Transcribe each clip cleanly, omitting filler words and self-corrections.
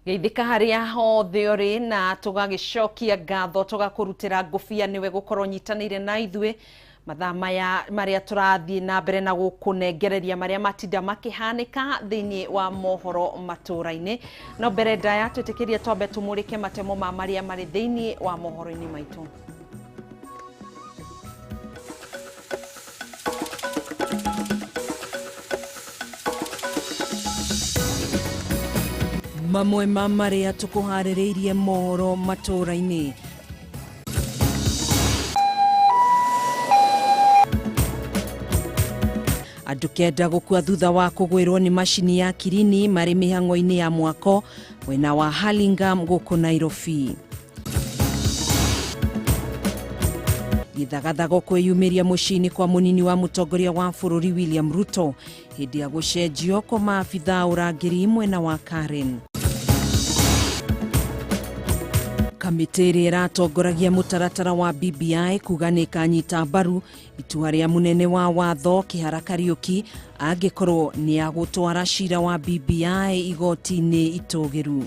Geithika haria hothe uri na tugagicokia ngatho tugakurutira ngufia niwe gukorwo nyitanire na ithue mathaa maya maria turathie na mbere na gukunengereria maria matinda makihanika thiini wa mohoro maturaini no mbere ndaya twitikirie twambe tumurike matemo ma maria mari thiini wa mohoro-ini maitu. Mamwe ma maria tukuhaririirie mohoro maturaini. Andu kenda gukua thutha wa kugwirwo ni mashini ya kirini mari mihango-ini ya mwako mwena wa Hurlingham guku Nairobi. Githagathago kwiyumiria mucini kwa munini wa mutongoria wa bururi William Ruto hindi ya gucenjio kwa maabitha urangiri mwena wa Karen. Kamete iria iratongoragia mutaratara wa BBI kuga ni kanyita mbaru itua ria munene wa watho Kihara Kariuki angikorwo ni agutwara cira wa BBI igoti-ini itugiru.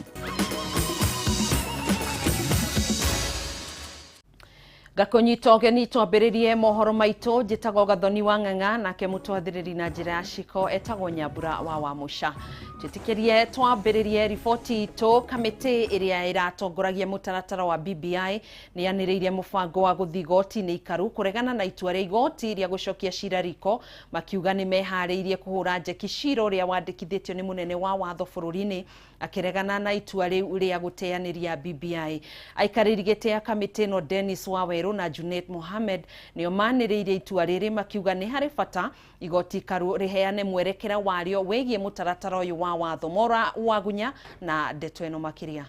Gakonyito geni twambiririe mohoro maitu njitagwo Gathoni wa Ng'ang'a nake mutwathiriri na njira ya ciko etagwo Nyambura wa Wamusha. Twitikirie twambiririe riboti itu. Kamete iria iratongoragia mutaratara wa BBI ni yaniriirie mubango wa guthi igoti-ini ikaru kuregana na itua ria igoti ria gucokia cira riko makiuga ni mehariirie kuhura njeki cira uria wandikithitio ni munene wa watho bururi-ini akiregana na itua riu ria guteaniria BBI. Aikariri giti ya kamete no Dennis Waweru na Junet Mohamed nio maniriirie itua riri makiuga ni hari bata igoti ikaru riheane mwerekera wario wegie mutaratara uyu wa watho. Mora Wagunya na ndeto ino makiria.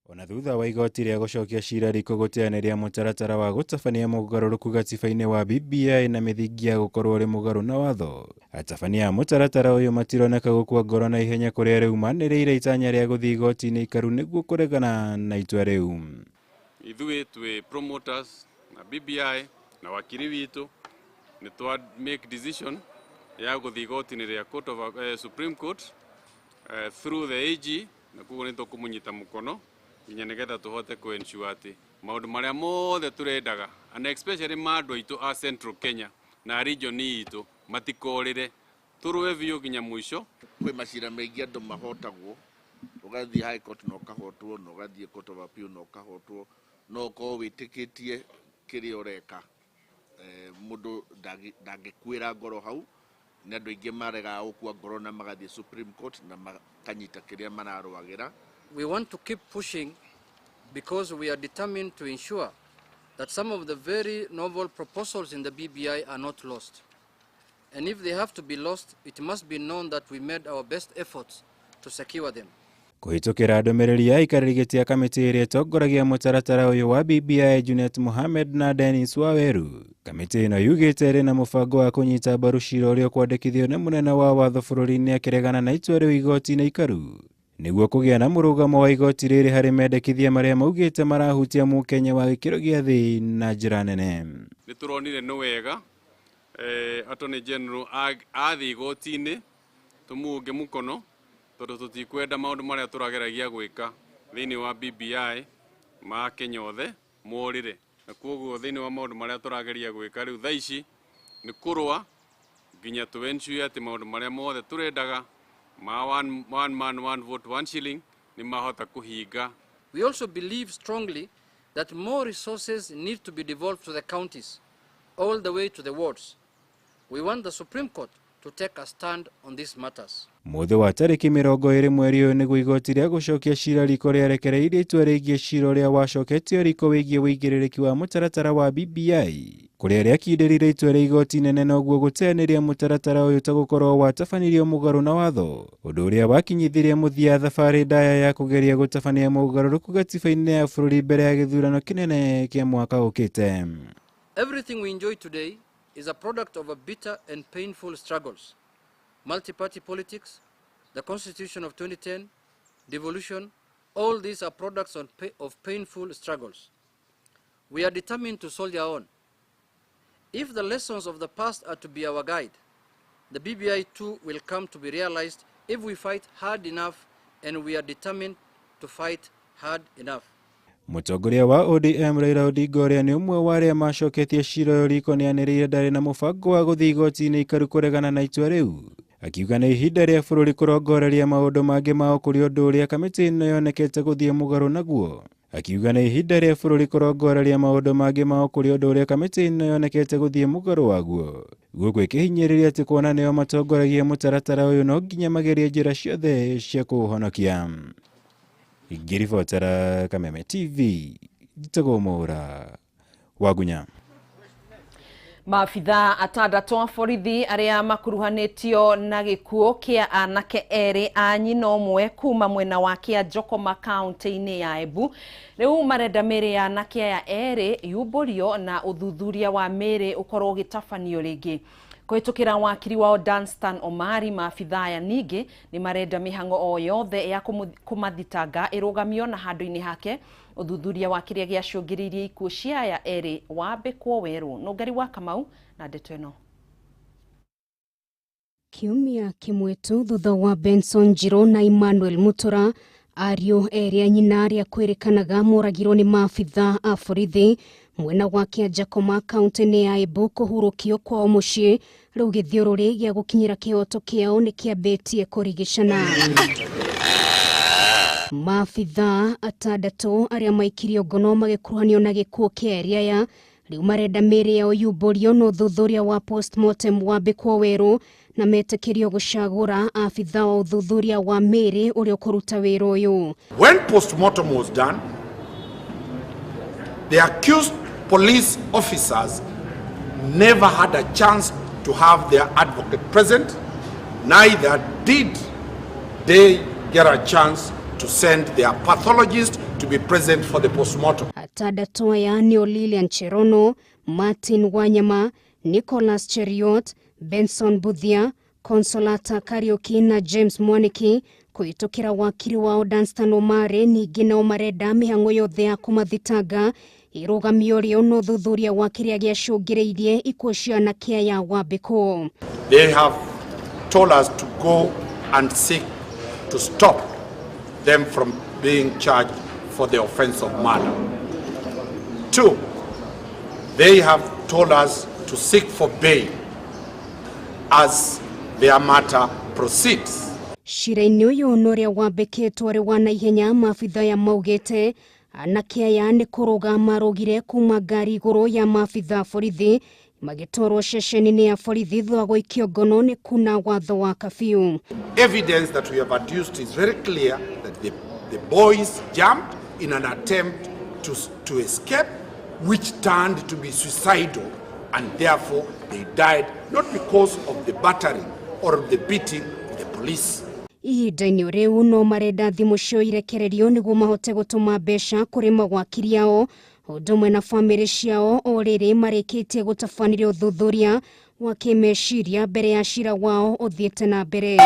Ona thutha wa igoti ria gucokia cira riko guteaniria mutaratara wa gutabania mugaruruku gatiba-ini wa BBI na mithingi ya gukorwo ri mugaru na watho, atabania mutaratara uyu matironeka gukua ngoro na ihenya kuria riu maniriire itanya ria guthi igoti-ini ikaru niguo kuregana na itua riu. Ithuĩ twi promoters na BBI na wakiri witu ni twa make decision ya guthi igoti-ini ria Court of Supreme Court through the AG na kuguo ni tukumunyita mukono nginya nigetha tuhote ku ensure ati maundu maria mothe turendaga and especially mandu aitu a Central Kenya na region itu matikorire turwe biu nginya mwisho. Kwi macira maingi andu mahotagwo ugathie high court no kahotwo no gathie court of appeal no kahotwo no ko witikitie kiri ureka mundu ndangikwira ngoro hau na andu aingi marega gukua ngoro na magathie Supreme Court na makanyita kiria mararwagira. We want to keep pushing because we are determined to ensure that some of the very novel proposals in the BBI are not lost. And if they have to be lost, it must be known that we made our best efforts to secure them. Kuhitukira ndumiriri ya ikariri giti ya kamete iria itongoragia mutaratara uyu wa BBI Junet Mohamed na Dennis Waweru, kamete ino yugite ri na mubango wa kunyita mbaru cira uria kwandikithio ni munene wa watho bururi-ini akiregana na itua riu igoti-ini ikaru niguo kugia na murugamo wa igoti riri hari mendekithia maria maugite marahutia mukenya wa gikiro gia thi na njira nene. Ni turonire no wega Attorney General athi igoti-ini tumuge mukono tondu tutikwenda maundu maria turageragia gwika thiini wa BBI ma Kenya othe morire na koguo thiini wa maundu maria turageria gwika riu thaici ni kurwa nginya tu ensure ati maundu maria mothe turendaga ma one man one vote one shilling ni mahota kuhinga. We also believe strongly that more resources need to be devolved to the counties all the way to the wards. We want the Supreme Court to take a stand on these matters. Muthe wa tariki 20 mweri uyu niguo igoti ria gucokia cira riko riarekereirie itua rigie cira uria wacoketio riko wigie wigiririki wa mutaratara wa BBI kuria riakindirire itua ria igoti nene noguo guteaniria mutaratara uyu ta gukorwo watabanirio mugaru na watho, undu uria wakinyithirie muthia thabari ndaya ya kugeria gutabania mugaruruku gatiba-ini ya bururi mbere ya githurano kinene kia mwaka ukite. Everything we enjoy today is a product of a bitter and painful struggles. Multi-party politics, the Constitution of 2010, devolution, all these are products of painful struggles. We are determined to soldier on. If the lessons of the past are to be our guide, the BBI too will come to be realized if we fight hard enough and we are determined to fight hard enough. Mũtongoria wa ODM Raila Odinga ũrĩa nĩ ũmwe wa arĩa macoketie cira ũyũ riko nĩanĩrĩire ndarĩ na mũbango wa gũthiĩ igoti-inĩ ikaru kũregana na itua rĩu, akiuga nĩ ihinda rĩa bũrũri kũrongoreria maũndũ mangĩ ma ũkũria ũndũ ũrĩa kamĩtĩ ĩno yonekete gũthiĩ mũgarũ naguo. Akiuga nĩ ihinda rĩa bũrũri kũrongoreria maũndũ mangĩ ma ũkũria ũndũ ũrĩa kamĩtĩ ĩno yonekete gũthiĩ mũgarũ waguo. Guo kwĩkĩhinyĩrĩria atĩ kuona nĩo matongoragia mũtaratara ũyũ no nginya magerie njĩra ciothe cia kũũhonokia. Ngiribotera Kameme TV, Jitagomora, Wagunya. Maabitha atandatu a borithi arĩa makuruhanĩtio na gĩkuũ kĩa anake erĩ a nyina ũmwe kuma mwena wa Kĩanjokoma kaunti-inĩ ya Embu rĩu marenda mĩĩrĩ ya anake aya erĩ yũmbũrio na ũthuthuria wa mĩĩrĩ ũkorwo ũgĩtabanio rĩngĩ. Kũhĩtũkĩra wakiri wao Danstan Omari, maabitha aya ningĩ nĩ marenda mĩhang'o o yothe ya kũmathitanga ĩrũgamio na handũ-inĩ hake ũthuthuria wa kĩrĩa gĩacũngĩrĩirie ikuũ cia aya erĩ wambĩkwo werũ. Nũngari wa Kamau na ndeto ĩno. Kiumia kĩmwe tu thutha wa Benson Njiro na Emmanuel Mutura, ariũ erĩ a nyina arĩa kwĩrĩkanaga moragirwo nĩ maabitha a borithi mwena wa Kĩanjokoma kaunti-inĩ ya Embu kũhurũkio kwao mũciĩ, rĩu gĩthiũrũrĩ gĩa gũkinyĩra kĩhoto kĩao nĩ kĩambĩtie kũrigicana. Maabitha atandatu arĩa maikirio ngono magĩkuruhanio na gĩkuũ kĩa erĩ aya rĩu marenda mĩĩrĩ yao yũmbũrio na ũthuthuria wa postmortem wambĩkwo werũ na metĩkĩrio gũcagũra abitha wa ũthuthuria wa mĩĩrĩ ũrĩa ũkũruta wĩra ũyũ. When postmortem was done, the accused police officers never had a chance to have their advocate present, neither did they get a chance to send their pathologist to be present for the postmortem. Atandatu aya nĩ Lilian Cherono, Martin Wanyama, Nicholas Cheriot, Benson Buthia, Consolata Kariuki na James Mwaniki. Kũhĩtũkĩra wakiri wao Danstan Omari ningĩ nao marenda mĩhang'o yothe ya kũmathitanga ĩrũgamio rĩo na ũthuthuria wa kĩrĩa gĩacũngĩrĩirie ikuũ cia anake aya wambĩkwo. They have told us to go and seek to stop them from being charged for the offense of murder. 2, they have told us to seek for bail as their matter proceeds. Cira-inĩ ũyũ ũrĩa wambĩkĩtwo rĩ wa naihenya, maabitha ya maugĩte anake aya nĩ kũrũga marũgire kuma ngari igũrũ ya maabitha borithi magĩtwarwo ceceni-inĩ ya borithi thutha wa gũikio ngono nĩ kuna watho wa kabiũ. Evidence that we have adduced is very clear that the boys jumped in an attempt to escape, which turned to be suicidal, and therefore they died not because of the battering or the beating of the police. Ihinda-inĩ rĩu no marenda thimũ cio irekererio nĩguo mahote gũtũma mbeca kũrĩ mawakiri ao ũndũ ũmwe na bamĩrĩ ciao, o rĩrĩ marĩkĩtie gũtabanĩrio ũthuthuria wa kĩmeciria mbere ya cira wao ũthiĩte na mbere.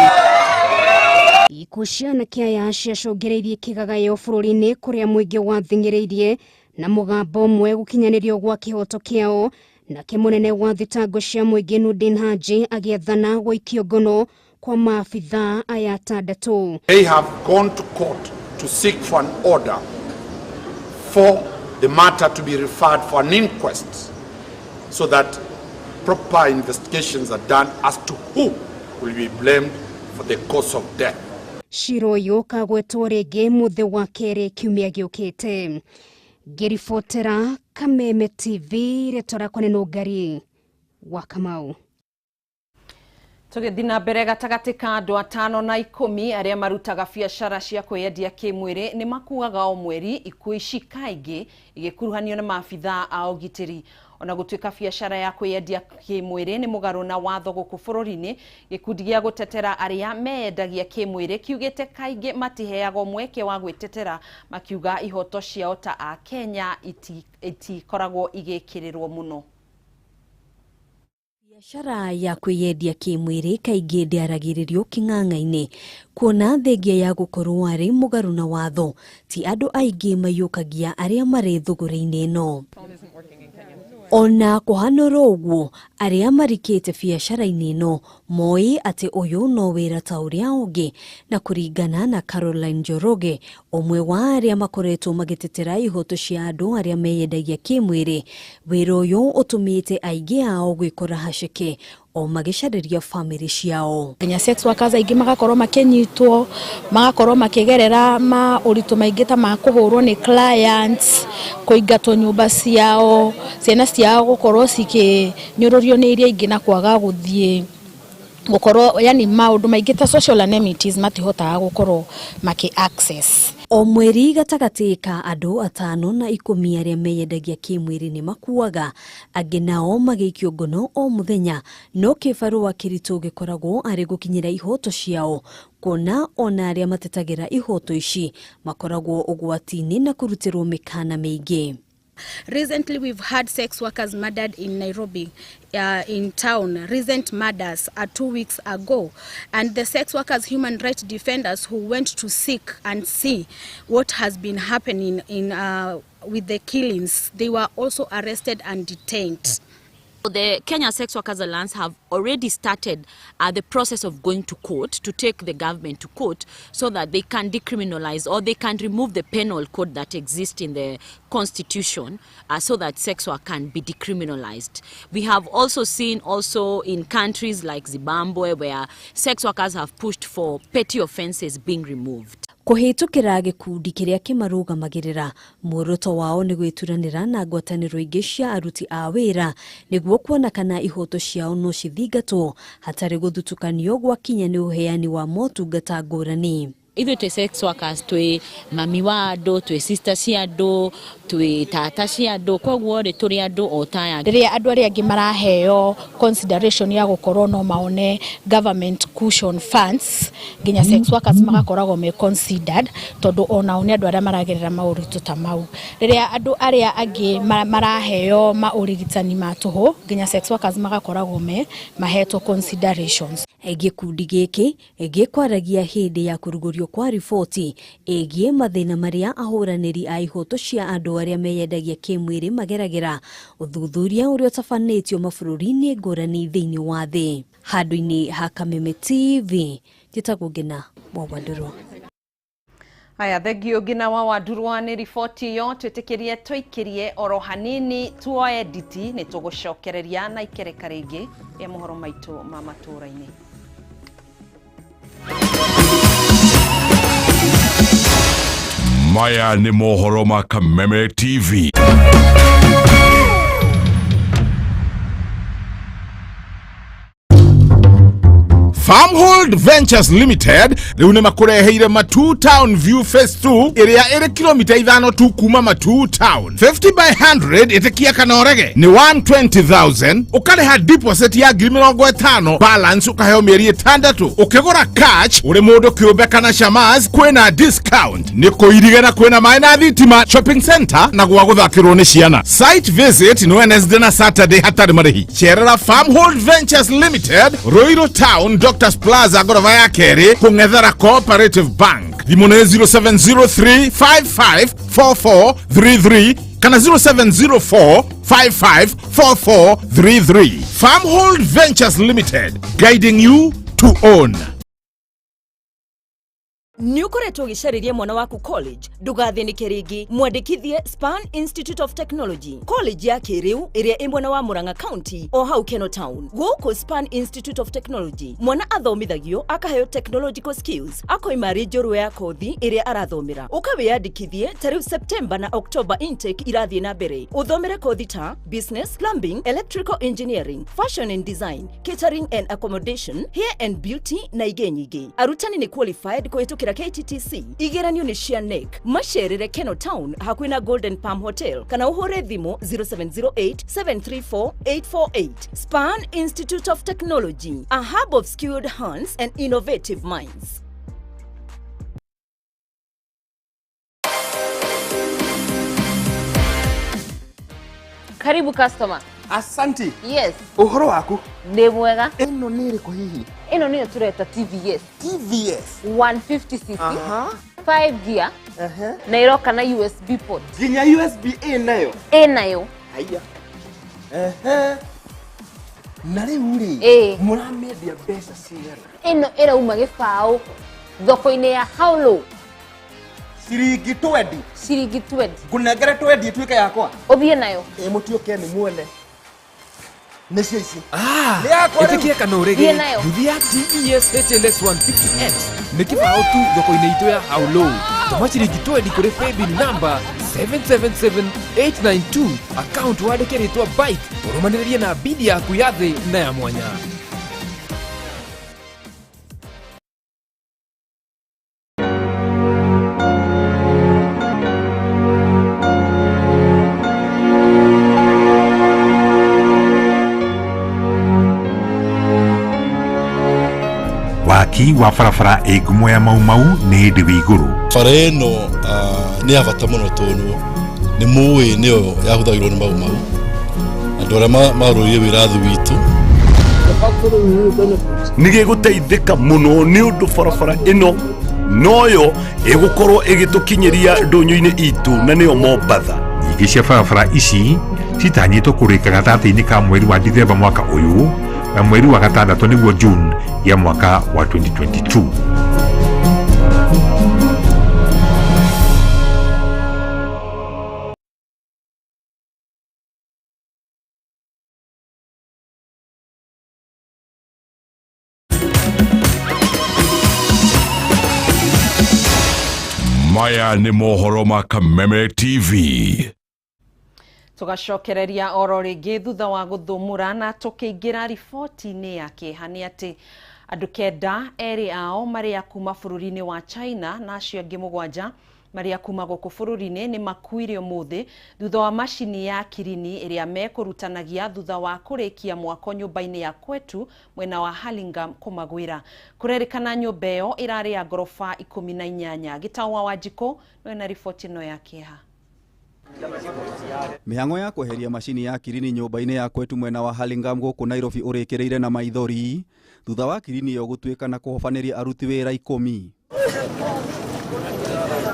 Ikuũ cia anake aya ciacũngĩrĩirie kĩgagayo bũrũri-inĩ kũrĩa mũingĩ wathing'ĩrĩirie na mũgambo ũmwe gũkinyanĩrio gwa kĩhoto kĩao, nake mũnene wa thitango cia mũingĩ Nurdin Haji agĩathana gũikio ngono kwa maabitha aya atandatu. They have gone to court to seek for an order for the matter to be referred for an inquest so that proper investigations are done as to who will be blamed for the cause of death. Cira ũyũ kagwetwo rĩngĩ mũthĩ wa kerĩ kiumia gĩũkĩte. Ngiribotera Kameme TV, rĩtwa rĩakwa nĩ Nũngari wa Kamau. Tũgĩthiĩ na mbere, gatagatĩ ka andũ 5 na 10 arĩa marutaga biacara cia kwĩyendia kĩmwĩrĩ nĩ makuaga o mweri ikuũ ici kaingĩ igĩkuruhanio na maabitha a ũgitĩri. Ona gũtuĩka biacara ya kwĩyendia kĩmwĩrĩ nĩ mũgarũ na watho gũkũ bũrũri-inĩ, gĩkundi gĩa gũtetera arĩa meyendagia kĩmwĩrĩ kiugĩte kaingĩ matiheagwo mweke wa gwĩtetera, makiuga ihoto ciao ta a Kenya itikoragwo igĩkĩrĩrwo mũno. Biacara ya kwĩyendia kĩmwĩrĩ kaingĩ ndĩaragĩrĩrio kĩng'ang'a-inĩ, kuona thengia ya gũkorwo arĩ mũgarũ na watho, ti andũ aingĩ maiyũkagia arĩa marĩ thũgũrĩ-inĩ ĩno. Ona kuhanoro uguo aria marikite biacara-ini ino moi ati uyu no wira ta uria ungi na kuringana na Caroline Njoroge omwe wa aria makoretwo magitetera ihoto cia andu aria meyendagia kimwiri wira uyu utumite aingi ao gwikora haceke o magicariria family ciao. Kenya sex workers aingi magakorwo makenyitwo magakorwo makigerera ma uritu maingi ta makuhurwo ni clients kuingatwo nyumba ciao ciana ciao gukorwo cikinyururio ni iria ingi na kwaga guthie gukorwo yani maundu maingi ta social amenities matihotaga gukorwo maki access. O mweri gatagati ka andu 5 na 10 aria meyendagia kimwiri ni makuaga angi nao magikio ngono o muthenya no kibarua kirito gikoragwo ari gukinyira ihoto ciao kona ona aria matetagira ihoto ici makoragwo ugwatini na kurutirwo mikana meige. Recently, we've had sex workers murdered in Nairobi, in town. Recent murders 2 weeks ago. And the sex workers, human rights defenders who went to seek and see what has been happening with the killings, they were also arrested and detained. The Kenya Sex Workers Alliance have already started the process of going to court to take the government to court so that they can decriminalize or they can remove the penal code that exists in the constitution so that sex work can be decriminalized. We have also seen in countries like Zimbabwe where sex workers have pushed for petty offenses being removed. Kuhitukira gikundi kiria kimarugamagirira muoroto wao ni gwituranira na ngwataniro ingi cia aruti a wira niguo kuona kana ihoto ciao no cithingatwo hatari guthutukanio gwakinya ni uheani wa motungata ngurani. Ithuĩ twĩ sex workers twĩ mami wa andũ twĩ sister cia andũ twĩ tata cia andũ koguo rĩ tũrĩ andũ o taya. Rĩrĩa andũ arĩa angĩ maraheo consideration ya gũkorwo no maone government cushion funds nginya sex workers magakoragwo me considered tondu onao nĩ andũ arĩa maragerera maũritũ ta mau. Rĩrĩa andũ arĩa angĩ maraheo maũrigitani ma tũhũ nginya sex workers magakoragwo mahetwo considerations. Gikundi giki gikwaragia hindi ya kurugurio kwa riboti egie mathina maria ahuraniri a ihoto cia andu aria meyendagia kimwiri mageragera uthuthuria uria tafanitio mabũrũri-inĩ ngũrani thĩinĩ wa thĩ. Handũ-inĩ ha Kameme TV njĩtagwo Ngina Wawandurwa. Aya thengio Ngina Wawandurwa ni riboti yo twitikirie twikirie oro hanini tuoe editi ni tugucokereria na ikereka ringi ya mohoro maitu ma matura-ini. Maya ni mohoro ma Kameme TV. Farmhold Ventures Limited riu ni makureheire Matu Town View Phase 2 iria iri kilomita 5 tu kuma Matu Town. 50 by 100 itikia kanorege ni 120,000 ukariha deposit ya 50,000 balance ukaheo mieri 6 ukigura cash uri mundu kiumbe kana shamas kwina discount ni kuirige na kwina mai na thitima shopping center na gwa guthakirwo ni ciana. Site visit no Wednesday na Saturday hatari marihi. Cherera Farmhold Ventures Limited Ruiru Town Doctors Plaza gorofa ya keri kung'ethera Cooperative Bank. Thimune 0703554433 kana 0704554433. Farmhold Ventures Limited, guiding you to own. Nyukoretwo gicaririe mwana waku college ndugathinike ringi mwandikithie Span Institute of Technology college ya kiriu iria imwana wa Murang'a County o hau Keno Town. Guku Span Institute of Technology mwana athomithagio akaheo technological skills akoimari njorua ya kothi iria arathomera ukawiyandikithie tariu September na October intake irathie na mbere uthomere kothi ta business, plumbing, electrical engineering, fashion and design, catering and accommodation, hair and beauty na ingĩ nyingĩ. Arutani ni qualified kuhitukira KTTC igeranio ni cia NEC macerere Keno Town hakwina Golden Palm Hotel kana uhure thimo 0708734848. Span Institute of Technology, a hub of skilled hands and innovative minds. Karibu customer. Asanti. Yes. Uhoro waku? Ni mwega. Ino ni riko hihi? Ino niyo tureta TVS. TVS 150cc. 5 gear. Na iroka na USB port. Ginya USB nayo. Nayo. Haya. Na riu ri muramedia mbeca cigana? Ino irauma gibao thoko-ini ya Haulo. Ciringi 20. Ciringi 20. Ngunengere 20 ituike yakwa. Uthie nayo. Mutioke ni muone. Nĩ cia ici. Ĩtĩkia kana ũrege nduthi ya TES HLX 150X nĩ kĩbao tu thoko-inĩ itũ ya Haulo. Tũma ciringi 20 kũrĩ paybill number 777892 account wandĩke rĩtwa bike ũrũmanĩrĩrie na bidi yaku ya thĩ na ya mwanya. Waki wa barabara ĩgumo ya Maumau nĩ ndĩ igũrũ. Bara ĩno nĩ ya bata mũno tondũ nĩ mũĩ nĩyo yahũthagĩrwo nĩ Maumau. Andũ arĩa marũĩrĩire wĩyathi witũ. Nĩ gĩgũteithĩka mũno nĩ ũndũ barabara ĩno noyo ĩgũkorwo ĩgĩtũkinyĩria ndũnyũ-inĩ itũ na nĩyo Mombatha. Ingĩ cia barabara ici citanyĩtwo kũrĩka gatagatĩ-inĩ ka mweri wa Dithemba mwaka ũyũ na mweri wa gatandatũ nĩguo June ya mwaka wa 2022. Maya nĩ mohoro ma Kameme TV. Tugacokereria oro ringi thutha wa guthumura na tukiingira riboti-ini ya kĩeha nĩ atĩ andũ kenda eri ao maria kuma bũrũri-inĩ wa China na acio angĩ mũgwanja maria kuma gũkũ bũrũri-inĩ nĩ makuire ũmũthĩ thutha wa macini ya kirini ĩrĩa mekũrutanagia thutha wa kũrĩkia mwako nyũmba-inĩ ya kwetu mwena wa Hurlingham kũmagwĩra. Kũrerĩkana nyũmba ĩyo ĩrarĩ ya ngoroba 18. Gĩtawa Wanjikũ no na riboti ĩno ya kĩeha. Mĩhang'o ya kweheria macini ya kirini nyũmba-inĩ ya kwetu mwena wa Hurlingham gũkũ Nairobi ũrĩkĩrĩire na maithori thutha wa kirini ĩyo gũtuĩka na kũhobanĩria aruti wĩra 10.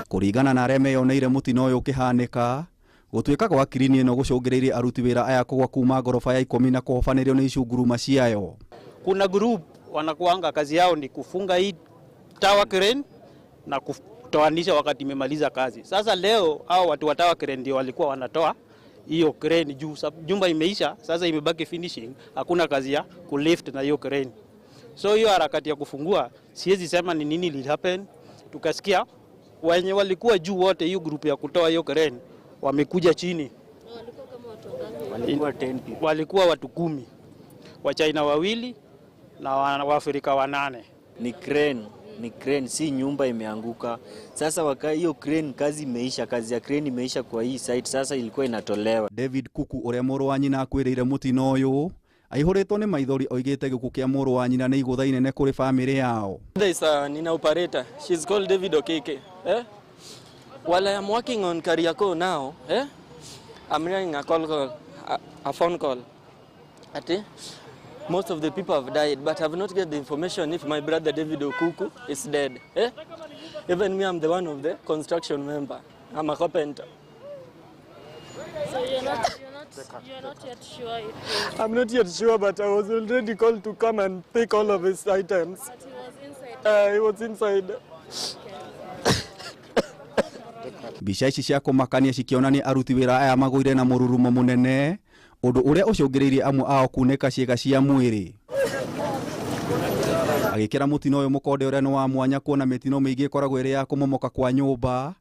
Kũringana na arĩa meyoneire mũtino ũyũ ũkĩhanĩka, gũtuĩka kwa kirini ĩno gũcũngĩrĩirie aruti wĩra aya kũgwa kuma ngoroba ya 10 na kũhobanĩrio nĩ icunguruma ciayo. Kuna group wanakuanga kazi yao ni kufunga hii tower crane na kutoanisha wakati imemaliza kazi. Sasa leo hao watu wa tower crane ndio walikuwa wanatoa hiyo crane juu jumba imeisha, sasa imebaki finishing, hakuna kazi ya kulift na hiyo crane. So hiyo harakati ya kufungua siwezi sema ni nini li happen. Tukasikia wenye walikuwa juu wote hiyo group ya kutoa hiyo crane wamekuja chini. Walikuwa kama watu ngapi? Walikuwa 10 people. Walikuwa watu 10. Wa China 2 na wa Afrika 8. Ni crane si nyumba imeanguka. Sasa hiyo crane kazi imeisha, kazi ya crane imeisha kwa hii site, sasa ilikuwa inatolewa. David Kuku ũrĩa mũrũ wa nyina akwĩrĩire mũtino ũyũ aihũrĩtwo nĩ maithori oigĩte gĩkuũ kĩa mũrũ wa nyina nĩ igũtha inene kũrĩ family yao. There is an operator. She's called David Okeke. While I am working on Kariako now, I'm hearing a phone call. Most of the people have died, but I have not get the information if my brother David Okuku is dead. Even me, I'm the one of the construction member. I'm a carpenter. So you're not yet sure? I'm not yet sure, but I was already called to come and pick all of his items. But he was inside? He was inside. Mbica ici cia kũmakania cikĩonania aruti wĩra aya magũire na mũrurumo mũnene, ũndũ ũrĩa ũcũngĩrĩirie amwe ao kunĩka ciĩga cia mwĩrĩ. Agĩkĩra mũtino ũyũ mũkonde ũrĩa nĩ wa mwanya kuona mĩtino mĩingĩ ĩkoragwo ĩrĩ ya kũmomoka kwa nyũmba.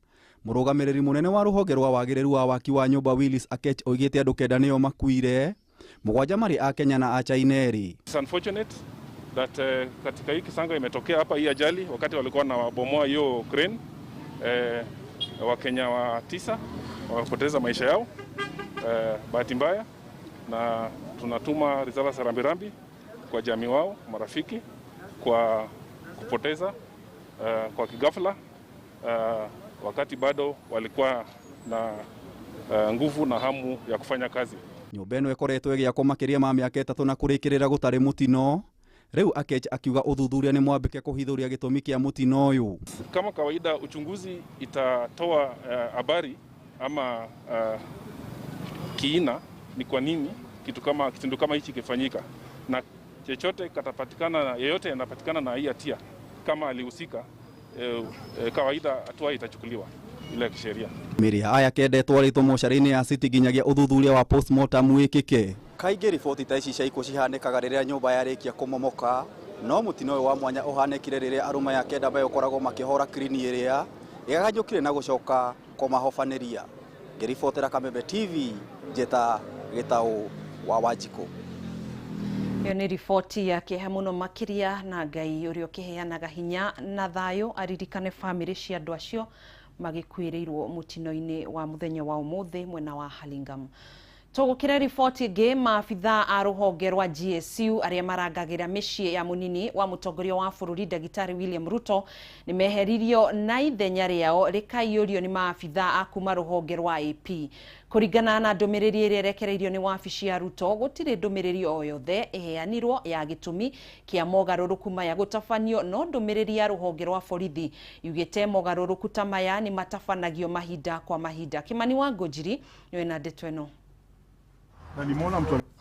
Mũrũgamĩrĩri mũnene wa rũhonge rwa wagĩrĩru wa waki wa nyũmba Willis Akech oigĩte andũ kenda nĩo makuire, mũgwanja marĩ a Kenya na a China erĩ. It's unfortunate that katika hii kisanga imetokea hapa hii ajali wakati walikuwa na bomoa hiyo crane. Wakenya wa 9 wamepoteza maisha yao bahati mbaya, na tunatuma risala za rambirambi kwa jamii wao, marafiki kwa kupoteza kwa kigafla wakati bado walikuwa na nguvu na hamu ya kufanya kazi. Nyũmba ĩno ĩkoretwo ĩgĩakwo makĩria ma mĩaka 3 na kũrĩkĩrĩra gũtarĩ mũtino. Rĩu Akech akiuga ũthuthuria nĩ mwambĩke kũhithũria gĩtũmi kĩa mũtino ũyũ. Kama kawaida uchunguzi itatoa habari ama kiina ni kwa nini kitendo kama hichi kifanyika, na chochote katapatikana, yeyote anapatikana na hii hatia kama alihusika, kawaida hatua itachukuliwa ile kisheria. Miria aya kendetwo ritwo mocarĩ-inĩ ya City nginyagia uthuthuria wa postmortem wĩkĩke. Kaingĩ riboti ta ici cia ikuũ cihanĩkaga rĩrĩa nyũmba yarĩkia kũmomoka, no mũtino ũyũ wa mwanya ũhanĩkire rĩrĩa arũme ya kenda makoragwo makĩhora kirini ĩrĩa ĩgagĩũkire na gũcoka kũmahobanĩria. Ngĩribotera Kameme TV, njĩta Gĩtaũ wa Wanjikũ. Iyo ni riboti ya kiha muno makiria na Ngai uria ukiheanaga hinya na thayo aririkane family cia andu acio magikuirirwo mutino-ini wa muthenya wa umuthi mwena wa Hurlingham. Tugukira riboti ingi, maabitha a ruhonge rwa GSU aria marangagira micii ya munini wa mutongoria wa bururi Dagitari William Ruto ni meheririo na ithenya riao rikaiyurio ni maabitha a kuma ruhonge rwa AP. Kuringana na ndumiriri iria rekereirio ni wabici ya Ruto, gutiri ndumiriri o yothe iheanirwo ya gitumi kia mogaruruku maya gutafanio, no ndumiriri ya ruhonge rwa borithi yugite mogaruruku ta maya ni matafanagio mahinda kwa mahinda. Kimani wa Ngojiri niwe na ndeto ino.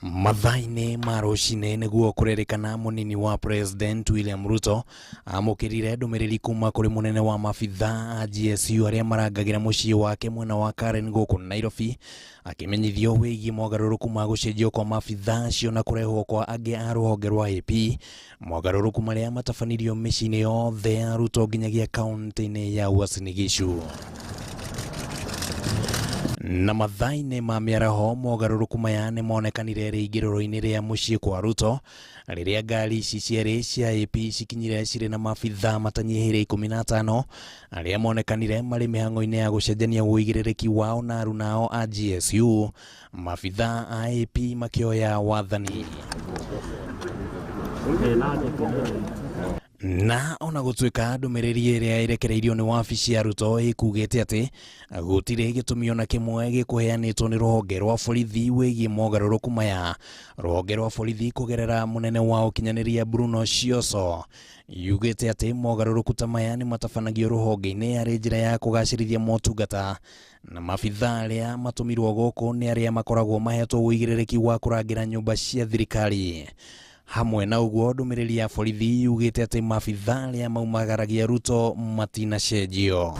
Mathaine marucine niguo kurerikana munini wa President William Ruto amukirire ndumiriri kuma kuri munene wa mabitha a GSU aria marangagira mucii wake mwena wa Karen guku Nairobi, akimenyithio wigie mogaruruku ma gucenjio kwa mabitha acio na kurehwo kwa angi a ruhonge rwa AP, mogaruruku maria matafanirio micii-ini yothe ya Ruto nginyagia kaunti-ini ya Uasin Gishu. Na mathaine ma miaraho mogaruruku maya ni monekanire riingiriro-ini ria mucii kwa Ruto riria ngari ici cieri cia AP cikinyire cirĩ na mabitha matanyihire 15 aria monekanire mari mihango-ini ya gucenjania uigirĩrĩki wao na arunao a GSU, mabitha a AP makioya wathani. Na ona gutuika ndumiriri iria irekereirio ni wabici ya Ruto ikugite ati gutire gitumio na kimwe gikuheanitwo ni ruhonge rwa borithi wigie mogaruruku maya. Ruhonge rwa borithi kugerera munene wa ukinyaniria Bruno Cioso yugite ati mogaruruku ta maya ni matafanagio ruhonge-ini ari njira ya kugacirithia motungata, na mabitha aria matumirwo guku ni aria makoragwo mahetwo uigirĩrĩki wa kurangira nyumba cia thirikari. Hamwe na uguo ndumiriri ya borithi yugite ati mabitha aria maumagaragia Ruto matinacenjio.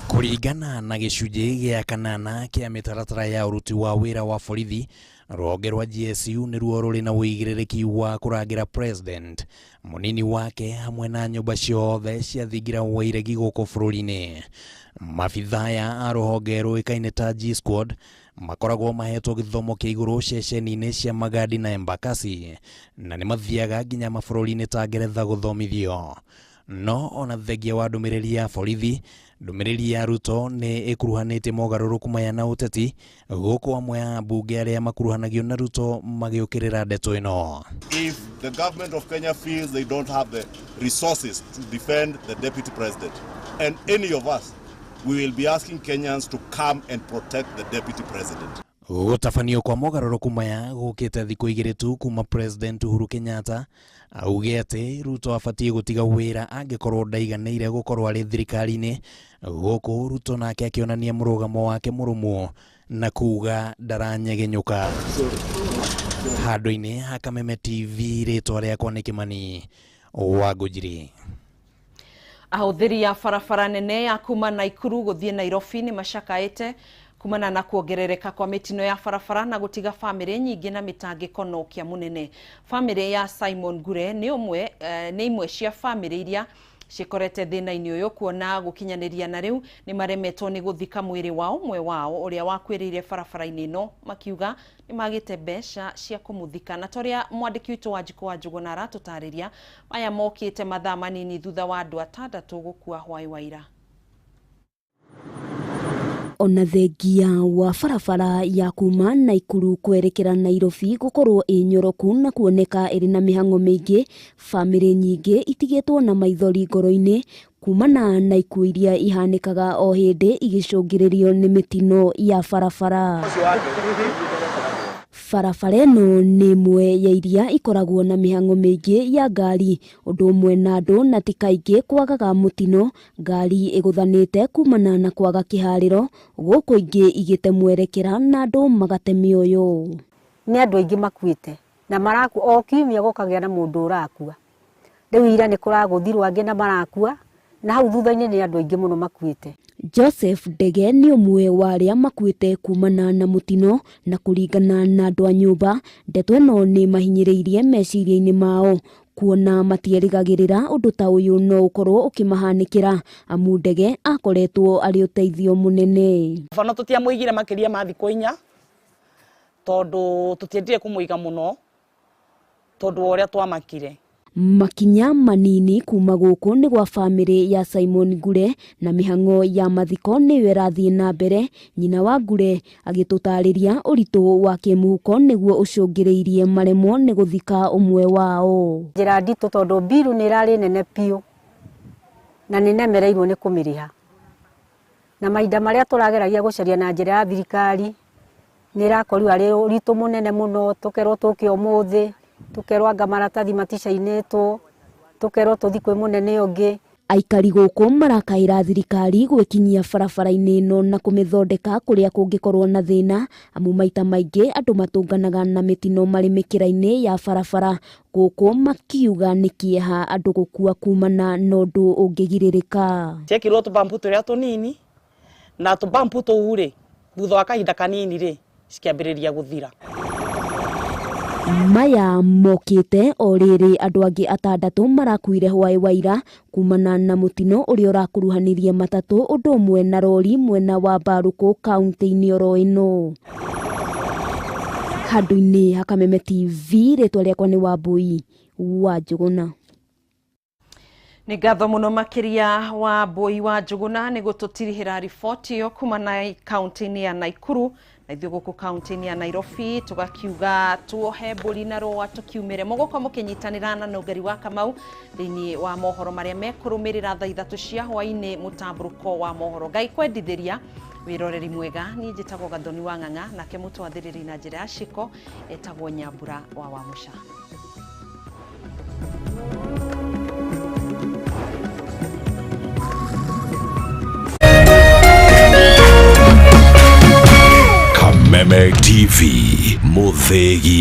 Kuringana na gicunji gia 8 kia mitaratara ya uruti wa wira wa borithi, ruhonge rwa GSU niruo ruri na uigirĩrĩki wa kurangira president, munini wake hamwe na nyumba ciothe cia thingira wa iregi guku bururi-ini. Mabitha ya a ruhonge ruikaine ta G-Squad makoragwo mahetwo githomo kia iguru ceceni-ini cia Magadi na Embakasi, na ni mathiaga nginya mabururi-ini ta Ngeretha guthomithio. No ona thengia wa ndumiriri ya borithi, ndumiriri ya Ruto ni ikuruhanite mogaruruku maya na uteti, guku amwe ya bunge aria makuruhanagio na Ruto magiukirira ndeto ino. If the government of Kenya feels they don't have the resources to defend the deputy president, and any of us, we will be asking Kenyans to come and protect the deputy president. Gutafanio kwa mogaruruku maya gukite thiku igiri tu kuma President Uhuru Kenyatta auge ati Ruto afatie gutiga wira angikorwo ndaiganĩire gukorwo ari thirikari-ini, guku Ruto nake akionania murugamo wake murumu na kuga ndaranyegenyuka. Handũ-inĩ ha Kameme TV, ritwa riakwa nĩ Kimani wa Ngojiri. Ahũthĩri ya barabara nene ya kuma Naikuru guthie Nairobi ni macakaĩte kumana na kuongerereka kwa mitino ya barabara na gutiga family nyingi na mitangĩko no kia munene. Family ya Simon Gure ni imwe cia family iria cikorete thĩna-inĩ ũyũ, kuona gukinyaniria na riu ni maremetwo ni guthika mwiri wa umwe wao uria wakwĩrĩire barabara-inĩ ino, makiuga ni magĩte mbeca cia kumuthika. Na toria mwandiki witũ Wanjikũ wa Njũgũna aratũtarĩria, maya mokĩte mathaa manini thutha wa andũ 6 gũkua hwaĩ wa ira. Ona thengia wa barabara ya kuma Naikuru kwerekera Nairobi gukorwo inyoroku na kuoneka iri na mihango mingi, family nyingi itigetwo na maithori ngoro-ini kumana na ikuũ iria ihanikaga o hindi igicũngĩrĩrio ni mitino ya barabara. Barabara ĩno nĩ ĩmwe ya iria ikoragwo na mĩhang'o mĩingĩ ya ngari, ũndũ ũmwe na andũ na ti kaingĩ kwagaga mũtino ngari ĩgũthanĩte kumana na kwaga kĩharĩro, gũkũ ingĩ igĩte mwerekera na andũ magate mĩoyo. Nĩ andũ aingĩ makuĩte na marakua o kiumia gũkagĩa na mũndũ ũrakua. Rĩu ira nĩ kũragũthirwo angĩ na marakua na hau thutha-inĩ nĩ andũ aingĩ mũno makuĩte. Joseph Ndege nĩ ũmwe wa arĩa makuĩte kumana na mũtino, na kũringana na andũ a nyũmba, ndeto ĩno nĩ mahinyĩrĩirie meciria-inĩ mao, kuona matierĩgagĩrĩra ũndũ ta ũyũ no ũkorwo ũkĩmahanĩkĩra, amu Ndege akoretwo arĩ ũteithio mũnene. Bana tũtiamũigire makĩria ma thikũ 4 tondũ tũtiendire kũmũiga mũno tondũ ũrĩa twamakire. Makinya manini kuma gũkũ nĩ gwa bamĩrĩ ya Simon Ngure, na mĩhang'o ya mathiko nĩyo ĩrathiĩ na mbere, nyina wa Ngure agĩtũtarĩria ũritũ wa kĩmũhuko nĩguo ũcũngĩrĩirie maremwo nĩ gũthika ũmwe wao. Njĩra nditũ tondũ mbiru nĩ ĩrarĩ nene piũ na nĩ nemereirwo nĩ kũmĩrĩha, na mahinda marĩa tũrageragia gũcaria na njĩra ya thirikari nĩ ĩrakorirwo arĩ ũritũ mũnene mũno, tũkerwo tũke ũmũthĩ, tukerwo anga maratathi maticainĩtwo, tukerwo tuthi kwĩ mũnene ũngĩ. Aikari gũkũ marakaĩra thirikari gwĩkinyia barabara-inĩ ĩno na kũmĩthondeka kũrĩa kũngĩkorwo na thĩna, amu maita maingĩ andũ matũnganaga na mĩtino marĩ mĩkĩra-inĩ ya barabara, gũkũ makiuga nĩ kĩeha andũ gũkua kumana na ũndũ ũngĩgirĩrĩka. Ciekirwo tũbambu tũrĩa tũnini na tũbambu tũu rĩ, thutha wa kahinda kanini rĩ cikĩambĩrĩria gũthira. Maya mokĩte o rĩrĩ andũ angĩ 6 marakuire hwaĩ wa ira kumana na mũtino ũrĩa ũrakuruhanirie matatũ ũndũ ũmwe na rori mwena wa Mbarũkũ kaunti-inĩ oro ĩno. Handũ-inĩ ha Kameme TV, rĩtwa rĩakwa nĩ Wambui wa Njũgũna. Nĩ ngatho mũno makĩria Wambui wa Njũgũna nĩ gũtũtirihĩra riboti ĩyo kuma na kaunti-inĩ ya Naikuru, na ithuĩ gũkũ kaunti-inĩ ya Nairobi tugakiuga tuohe mbũri na rũa tukiumĩre mũgũko mũkĩnyitanĩra na Nũngari wa Kamau thĩinĩ wa mohoro marĩa mekũrũmĩrĩra thaa 3 cia hwaĩ-inĩ mũtambũrũko wa mohoro. Ngai kwendithĩria wĩroreri mwega. Niĩ njĩtagwo Gathoni wa Ng'ang'a, nake mũtwathĩrĩri na njĩra ya ciko etagwo Nyambura wa Wamuca. Kameme TV, Muthegi